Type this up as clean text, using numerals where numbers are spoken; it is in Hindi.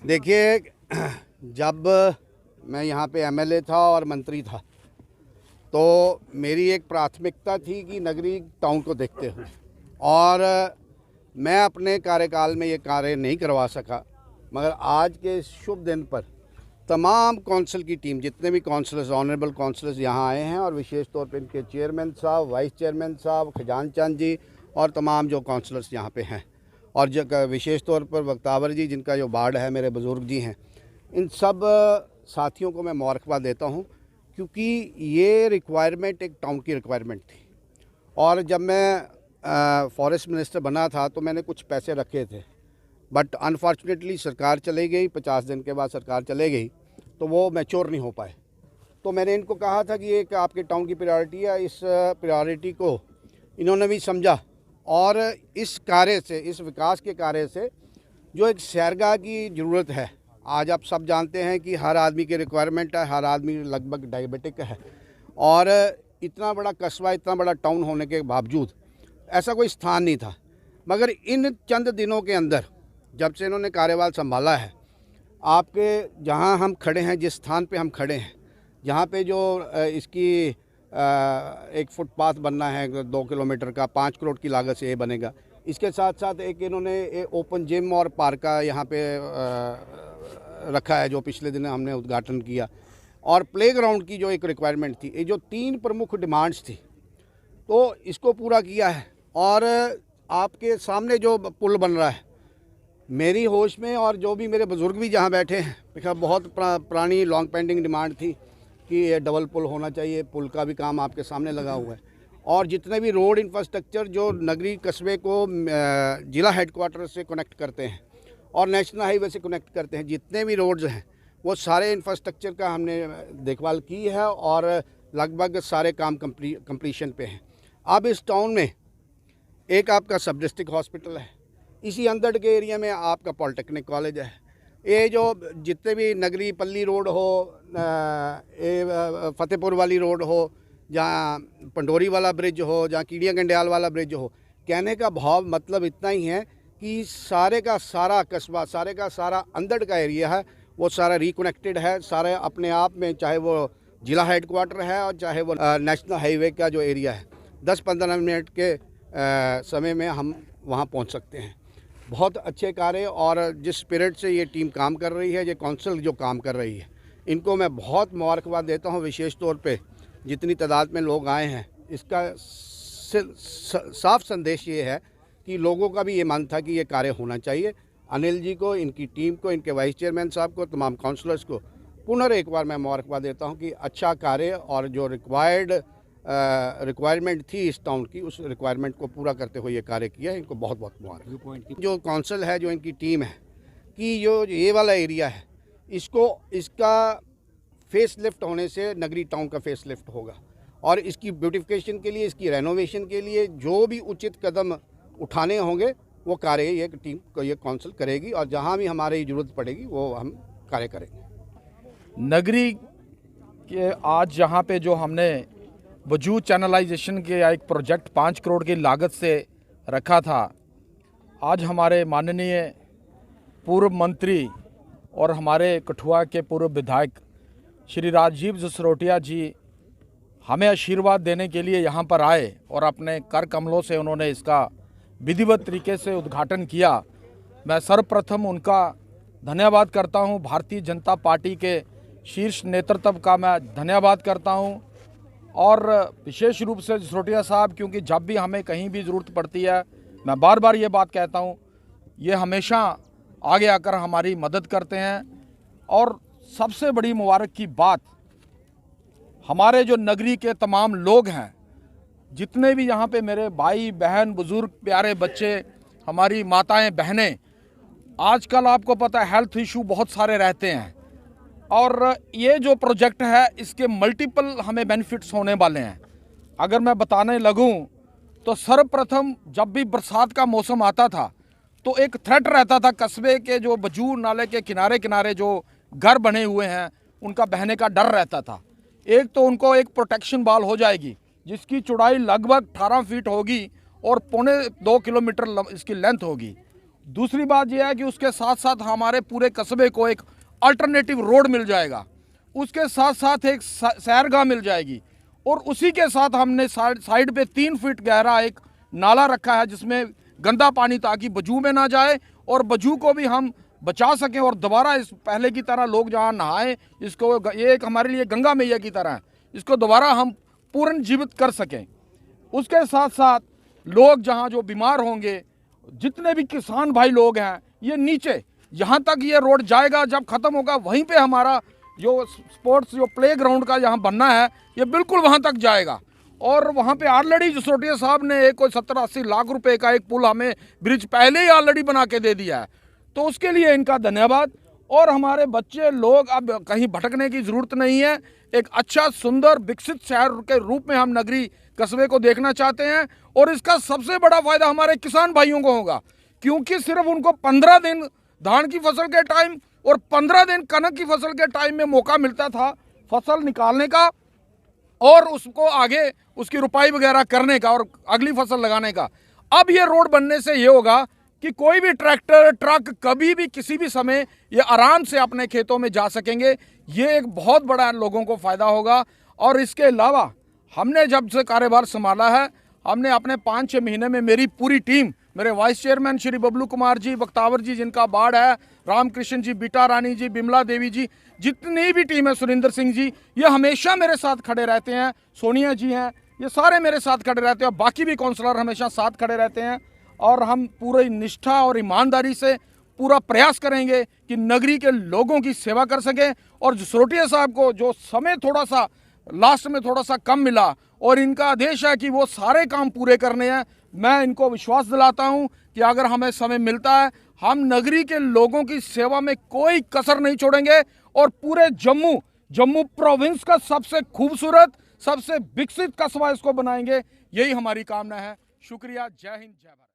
देखिए, जब मैं यहाँ पे एमएलए था और मंत्री था तो मेरी एक प्राथमिकता थी कि नगरी टाउन को देखते हुए, और मैं अपने कार्यकाल में ये कार्य नहीं करवा सका, मगर आज के शुभ दिन पर तमाम काउंसिल की टीम, जितने भी काउंसिलर्स, ऑनरेबल काउंसिलर्स यहाँ आए हैं, और विशेष तौर पे इनके चेयरमैन साहब, वाइस चेयरमैन साहब, खजान चंद जी और तमाम जो काउंसिलर्स यहाँ पे हैं, और जो विशेष तौर पर वक्तावर जी जिनका जो वार्ड है, मेरे बुज़ुर्ग जी हैं, इन सब साथियों को मैं मुबारकबाद देता हूँ, क्योंकि ये रिक्वायरमेंट एक टाउन की रिक्वायरमेंट थी। और जब मैं फॉरेस्ट मिनिस्टर बना था तो मैंने कुछ पैसे रखे थे, बट अनफॉर्चुनेटली सरकार चली गई, 50 दिन के बाद सरकार चले गई तो वो मैच्योर नहीं हो पाए। तो मैंने इनको कहा था कि ये आपके टाउन की प्रायोरिटी है, इस प्रायोरिटी को इन्होंने भी समझा, और इस कार्य से, इस विकास के कार्य से जो एक सैरगाह की ज़रूरत है, आज आप सब जानते हैं कि हर आदमी की रिक्वायरमेंट है, हर आदमी लगभग डायबिटिक है, और इतना बड़ा कस्बा, इतना बड़ा टाउन होने के बावजूद ऐसा कोई स्थान नहीं था। मगर इन चंद दिनों के अंदर जब से इन्होंने कार्यभार संभाला है, आपके जहां हम खड़े हैं, जिस स्थान पे हम खड़े हैं, जहां पे जो इसकी एक फुटपाथ बनना है 2 किलोमीटर का, 5 करोड़ की लागत से ये बनेगा। इसके साथ साथ एक इन्होंने ओपन जिम और पार्क का यहाँ पे रखा है, जो पिछले दिन हमने उद्घाटन किया, और प्लेग्राउंड की जो एक रिक्वायरमेंट थी, ये जो 3 प्रमुख डिमांड्स थी, तो इसको पूरा किया है। और आपके सामने जो पुल बन रहा है, मेरी होश में, और जो भी मेरे बुज़ुर्ग भी जहाँ बैठे हैं, देखा बहुत पुरानी लॉन्ग पेंडिंग डिमांड थी कि ये डबल पुल होना चाहिए। पुल का भी काम आपके सामने लगा हुआ है, और जितने भी रोड इंफ्रास्ट्रक्चर जो नगरी कस्बे को ज़िला हेडक्वार्टर से कनेक्ट करते हैं और नेशनल हाईवे से कनेक्ट करते हैं, जितने भी रोड्स हैं, वो सारे इंफ्रास्ट्रक्चर का हमने देखभाल की है, और लगभग सारे काम कंप्लीशन पे हैं। अब इस टाउन में एक आपका सब डिस्ट्रिक्ट हॉस्पिटल है, इसी अंदर के एरिया में आपका पॉलिटेक्निक कॉलेज है, ये जो जितने भी नगरी पल्ली रोड हो, फतेहपुर वाली रोड हो, जहाँ पंडोरी वाला ब्रिज हो, जहाँ कीड़िया गंडियाल वाला ब्रिज हो, कहने का भाव मतलब इतना ही है कि सारे का सारा कस्बा, सारे का सारा अंदर का एरिया है, वो सारा रिकनेक्टेड है, सारे अपने आप में, चाहे वो ज़िला हेडक्वार्टर है और चाहे वो नेशनल हाईवे का जो एरिया है, 10-15 मिनट के समय में हम वहाँ पहुँच सकते हैं। बहुत अच्छे कार्य, और जिस स्पिरिट से ये टीम काम कर रही है, ये काउंसिल जो काम कर रही है, इनको मैं बहुत मुबारकबाद देता हूँ। विशेष तौर पे जितनी तादाद में लोग आए हैं, इसका साफ संदेश ये है कि लोगों का भी ये मन था कि ये कार्य होना चाहिए। अनिल जी को, इनकी टीम को, इनके वाइस चेयरमैन साहब को, तमाम काउंसलर्स को पुनः एक बार मैं मुबारकबाद देता हूँ कि अच्छा कार्य, और जो रिक्वायरमेंट थी इस टाउन की, उस रिक्वायरमेंट को पूरा करते हुए ये कार्य किया है। इनको बहुत बहुत मुबारक। जो काउंसिल है, जो इनकी टीम है, कि जो ये वाला एरिया है, इसका फेस लिफ्ट होने से नगरी टाउन का फेस लिफ्ट होगा, और इसकी ब्यूटिफिकेशन के लिए, इसकी रेनोवेशन के लिए जो भी उचित कदम उठाने होंगे, वो कार्य ये टीम को, ये काउंसिल करेगी, और जहाँ भी हमारी ज़रूरत पड़ेगी वो हम कार्य करेंगे। नगरी के आज जहाँ पे जो हमने वजूद चैनलाइजेशन के एक प्रोजेक्ट 5 करोड़ की लागत से रखा था, आज हमारे माननीय पूर्व मंत्री और हमारे कठुआ के पूर्व विधायक श्री राजीव जसरोटिया जी हमें आशीर्वाद देने के लिए यहाँ पर आए, और अपने कर कमलों से उन्होंने इसका विधिवत तरीके से उद्घाटन किया। मैं सर्वप्रथम उनका धन्यवाद करता हूँ। भारतीय जनता पार्टी के शीर्ष नेतृत्व का मैं धन्यवाद करता हूँ, और विशेष रूप से जसरोटिया साहब, क्योंकि जब भी हमें कहीं भी ज़रूरत पड़ती है, मैं बार बार ये बात कहता हूँ, ये हमेशा आगे आकर हमारी मदद करते हैं। और सबसे बड़ी मुबारक की बात, हमारे जो नगरी के तमाम लोग हैं, जितने भी यहाँ पे मेरे भाई बहन, बुज़ुर्ग, प्यारे बच्चे, हमारी माताएं, बहनें, आजकल आपको पता है हेल्थ इशू बहुत सारे रहते हैं और ये जो प्रोजेक्ट है इसके मल्टीपल हमें बेनिफिट्स होने वाले हैं। अगर मैं बताने लगूं तो सर्वप्रथम जब भी बरसात का मौसम आता था तो एक थ्रेट रहता था कस्बे के जो बजूर नाले के किनारे किनारे जो घर बने हुए हैं उनका बहने का डर रहता था। एक तो उनको एक प्रोटेक्शन वाल हो जाएगी जिसकी चौड़ाई लगभग 18 फीट होगी और 2.25 किलोमीटर इसकी लेंथ होगी। दूसरी बात यह है कि उसके साथ साथ हमारे पूरे कस्बे को एक अल्टरनेटिव रोड मिल जाएगा, उसके साथ साथ एक सैरगाह मिल जाएगी और उसी के साथ हमने साइड पे 3 फीट गहरा एक नाला रखा है जिसमें गंदा पानी ताकि बजू में ना जाए और बजू को भी हम बचा सकें और दोबारा इस पहले की तरह लोग जहाँ नहाएं इसको, ये एक हमारे लिए गंगा मैया की तरह है, इसको दोबारा हम पूर्ण जीवित कर सकें। उसके साथ साथ लोग जहाँ जो बीमार होंगे, जितने भी किसान भाई लोग हैं, ये नीचे यहाँ तक ये रोड जाएगा, जब ख़त्म होगा वहीं पे हमारा जो स्पोर्ट्स जो प्ले ग्राउंड का यहाँ बनना है ये बिल्कुल वहाँ तक जाएगा। और वहाँ पे ऑलरेडी जसरोटिया साहब ने एक कोई 70-80 लाख रुपए का एक पुल हमें ब्रिज पहले ही ऑलरेडी बना के दे दिया है, तो उसके लिए इनका धन्यवाद। और हमारे बच्चे लोग अब कहीं भटकने की ज़रूरत नहीं है, एक अच्छा सुंदर विकसित शहर के रूप में हम नगरी कस्बे को देखना चाहते हैं। और इसका सबसे बड़ा फायदा हमारे किसान भाइयों को होगा क्योंकि सिर्फ उनको 15 दिन धान की फसल के टाइम और 15 दिन कनक की फसल के टाइम में मौका मिलता था फसल निकालने का और उसको आगे उसकी रुपाई वगैरह करने का और अगली फसल लगाने का। अब ये रोड बनने से ये होगा कि कोई भी ट्रैक्टर ट्रक कभी भी किसी भी समय ये आराम से अपने खेतों में जा सकेंगे। ये एक बहुत बड़ा लोगों को फ़ायदा होगा। और इसके अलावा हमने जब से कार्यभार संभाला है, हमने अपने 5-6 महीने में मेरी पूरी टीम, मेरे वाइस चेयरमैन श्री बबलू कुमार जी, बख्तावर जी जिनका बाढ़ है, रामकृष्ण जी, बीटा रानी जी, बिमला देवी जी, जितनी भी टीम है, सुरेंद्र सिंह जी, ये हमेशा मेरे साथ खड़े रहते हैं, सोनिया जी हैं, ये सारे मेरे साथ खड़े रहते हैं, बाकी भी काउंसलर हमेशा साथ खड़े रहते हैं। और हम पूरी निष्ठा और ईमानदारी से पूरा प्रयास करेंगे कि नगरी के लोगों की सेवा कर सकें। और जसरोटिया साहब को जो समय थोड़ा सा लास्ट में थोड़ा सा कम मिला और इनका आदेश है कि वो सारे काम पूरे करने हैं, मैं इनको विश्वास दिलाता हूं कि अगर हमें समय मिलता है हम नगरी के लोगों की सेवा में कोई कसर नहीं छोड़ेंगे और पूरे जम्मू प्रोविंस का सबसे खूबसूरत, सबसे विकसित कस्बा इसको बनाएंगे। यही हमारी कामना है। शुक्रिया। जय हिंद, जय भारत।